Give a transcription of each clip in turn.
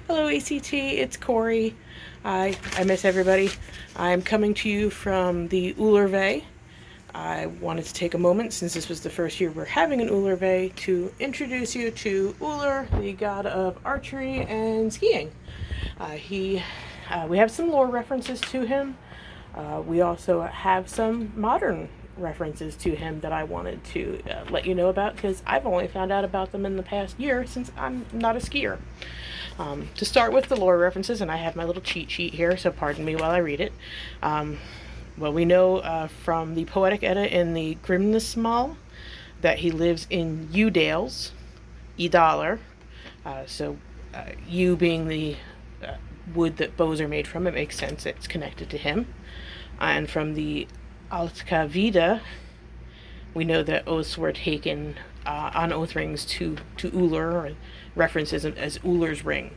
Hello ACT, it's Corey. I miss everybody. I'm coming to you from the Ullr. I wanted to take a moment, since this was the first year we're having an Ullr, to introduce you to Ullr, the god of archery and skiing. We have some lore references to him. We also have some modern references to him that I wanted to let you know about, because I've only found out about them in the past year since I'm not a skier. To start with the lore references, and I have my little cheat sheet here, so pardon me while I read it. Well, we know from the Poetic Edda in the Grimnismal that he lives in Udales, Ullr. Yew being the wood that bows are made from, it makes sense it's connected to him. And from the Altkavida, we know that oaths were taken on oath rings to Ullr, or references as Ullr's ring.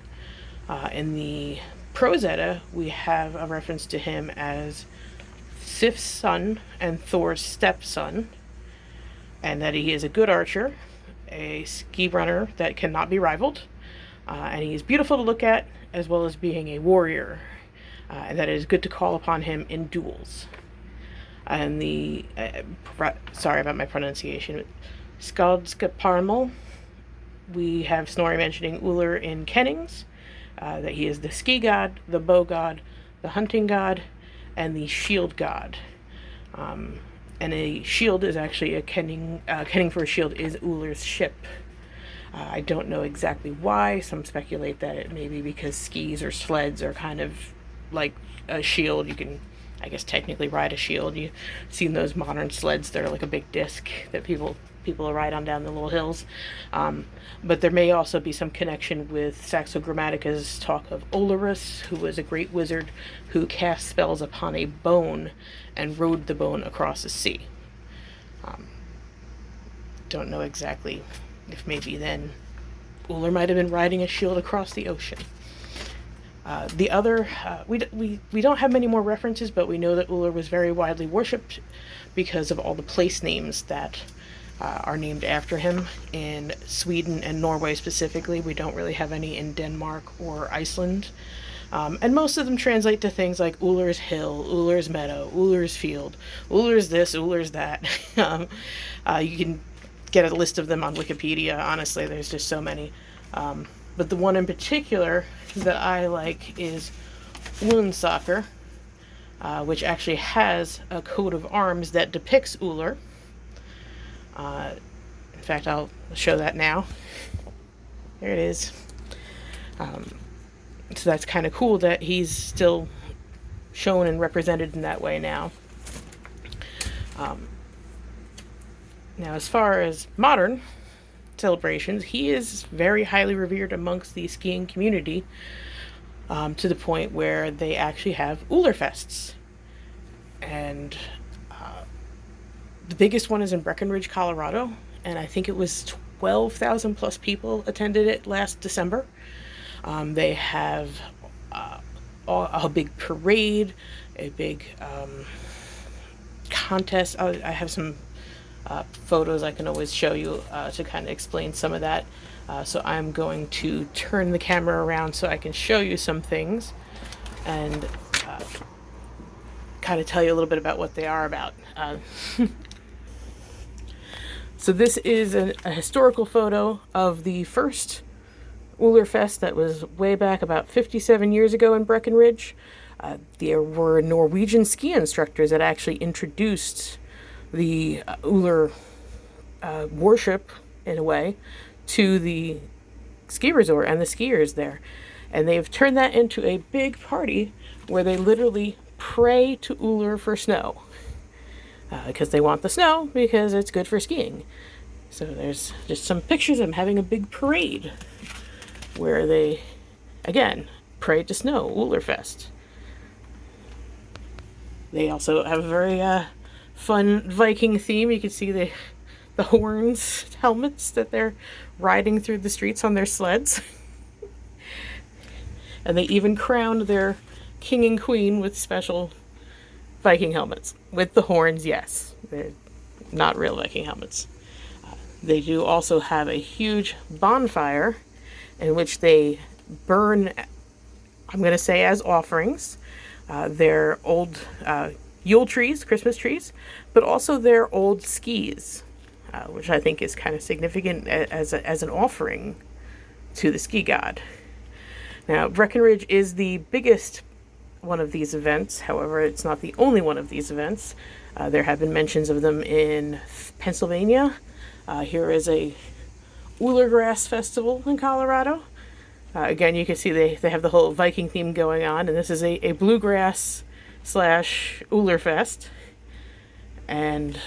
In the Prose Edda, we have a reference to him as Sif's son and Thor's stepson, and that he is a good archer, a ski runner that cannot be rivaled, and he is beautiful to look at, as well as being a warrior, and that it is good to call upon him in duels. And the sorry about my pronunciation, Skaldskaparmal, we have Snorri mentioning Ullr in Kennings, that he is the ski god, the bow god, the hunting god, and the shield god. And a shield is actually a kenning for a shield is Ullr's ship. I don't know exactly why. Some speculate that it may be because skis or sleds are kind of like a shield. You can, I guess, technically ride a shield. You've seen those modern sleds that are like a big disc that people ride on down the little hills. But there may also be some connection with Saxo Grammatica's talk of Ullrus, who was a great wizard who cast spells upon a bone and rode the bone across the sea. Don't know exactly if maybe then Ullr might have been riding a shield across the ocean. We don't have many more references, but we know that Ullr was very widely worshipped because of all the place names that are named after him in Sweden and Norway specifically. We don't really have any in Denmark or Iceland. And most of them translate to things like Ullr's Hill, Ullr's Meadow, Ullr's Field, Ullr's this, Ullr's that. You can get a list of them on Wikipedia. Honestly, there's just so many. But the one in particular that I like is Woundsaker, which actually has a coat of arms that depicts Ullr. In fact, I'll show that now. There it is. So that's kind of cool that he's still shown and represented in that way now. Now, as far as modern celebrations, he is very highly revered amongst the skiing community, to the point where they actually have Ullrfests. And the biggest one is in Breckenridge, Colorado, and I think it was 12,000 plus people attended it last December. They have a big parade, a big contest. I have some photos I can always show you to kind of explain some of that. So I'm going to turn the camera around so I can show you some things and kind of tell you a little bit about what they are about. So this is a historical photo of the first Ullrfest that was way back about 57 years ago in Breckenridge. There were Norwegian ski instructors that actually introduced the Ullr worship, in a way, to the ski resort and the skiers there. And they've turned that into a big party where they literally pray to Ullr for snow. Because they want the snow, because it's good for skiing. So there's just some pictures of them having a big parade where they, again, pray to snow, Ullrfest. They also have a very fun Viking theme. You can see the horns, helmets that they're riding through the streets on their sleds. And they even crowned their king and queen with special Viking helmets. With the horns, yes. They're not real Viking helmets. They do also have a huge bonfire in which they burn, I'm going to say, as offerings, their old Yule trees, Christmas trees, but also their old skis, which I think is kind of significant as an offering to the ski god. Now, Breckenridge is the biggest one of these events. However, it's not the only one of these events. There have been mentions of them in Pennsylvania. Here is a Ullr grass festival in Colorado. Again, you can see they have the whole Viking theme going on, and this is a bluegrass / Ullr fest. And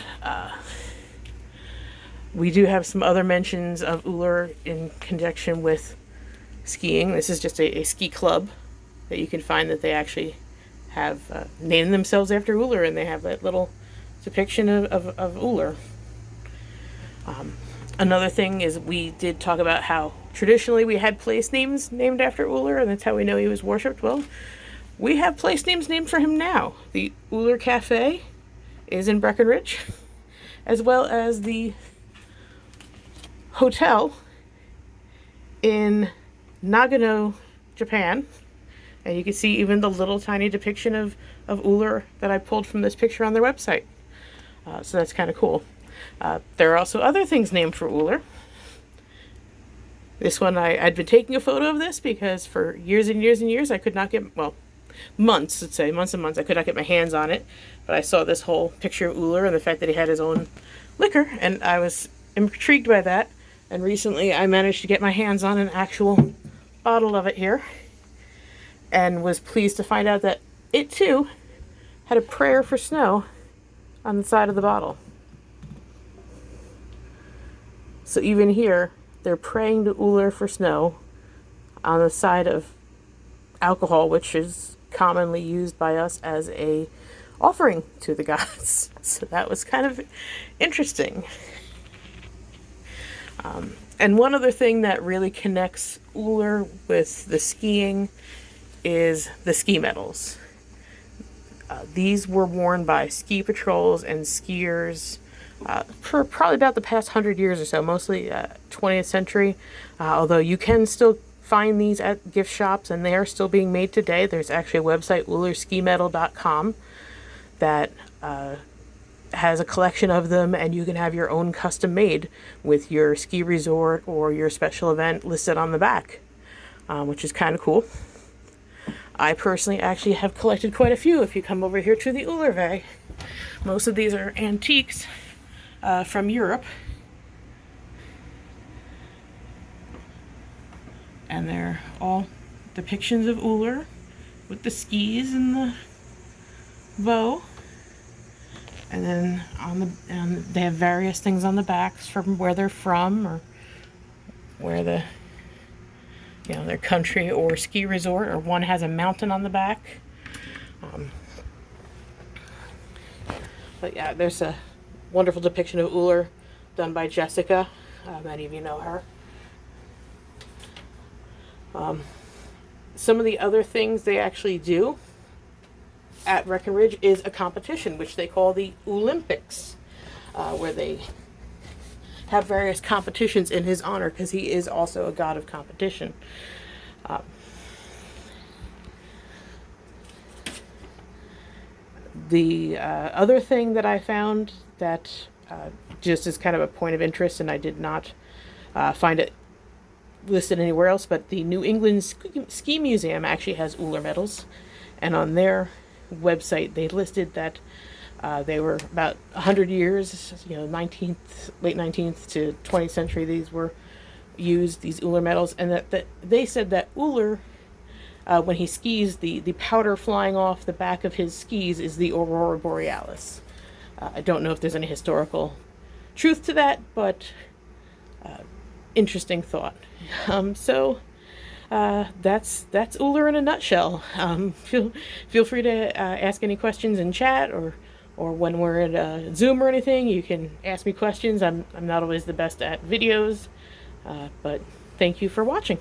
we do have some other mentions of Ullr in conjunction with skiing. This is just a ski club that you can find that they actually have named themselves after Ullr, and they have that little depiction of Ullr. Another thing is we did talk about how traditionally we had place names named after Ullr, and that's how we know he was worshipped. Well, we have place names named for him now. The Ullr Cafe is in Breckenridge, as well as the hotel in Nagano, Japan. And you can see even the little tiny depiction of Ullr that I pulled from this picture on their website. So that's kind of cool. There are also other things named for Ullr. This one, I'd been taking a photo of this because for years and years and years I could not get, well, months, let's say, months and months, I could not get my hands on it. But I saw this whole picture of Ullr and the fact that he had his own liquor, and I was intrigued by that. And recently I managed to get my hands on an actual bottle of it here, and was pleased to find out that it too had a prayer for snow on the side of the bottle. So even here, they're praying to Ullr for snow on the side of alcohol, which is commonly used by us as a offering to the gods. So that was kind of interesting. And one other thing that really connects Ullr with the skiing is the ski medals. These were worn by ski patrols and skiers for probably about the past 100 years or so, mostly 20th century. Although you can still find these at gift shops, and they are still being made today. There's actually a website, ullrskimedal.com, that has a collection of them, and you can have your own custom made with your ski resort or your special event listed on the back, which is kind of cool. I personally actually have collected quite a few if you come over here to the Ullr. Most of these are antiques from Europe. And they're all depictions of Ullr with the skis and the bow. And then they have various things on the backs from where they're from, or where their country or ski resort, or one has a mountain on the back. But yeah, there's a wonderful depiction of Ullr done by Jessica. Many of you know her. Some of the other things they actually do at Breckenridge is a competition, which they call the Olympics, where they have various competitions in his honor, because he is also a god of competition. The other thing that I found that just is kind of a point of interest, and I did not find it listed anywhere else, but the New England Ski Museum actually has Ullr medals, and on their website they listed that they were about 100 years, late 19th to 20th century, these were used, these Ullr medals, and that they said that Ullr, when he skis, the powder flying off the back of his skis is the Aurora Borealis. I don't know if there's any historical truth to that, but interesting thought. So that's Ullr in a nutshell. Feel free to ask any questions in chat, or when we're at Zoom or anything, you can ask me questions. I'm not always the best at videos, but thank you for watching.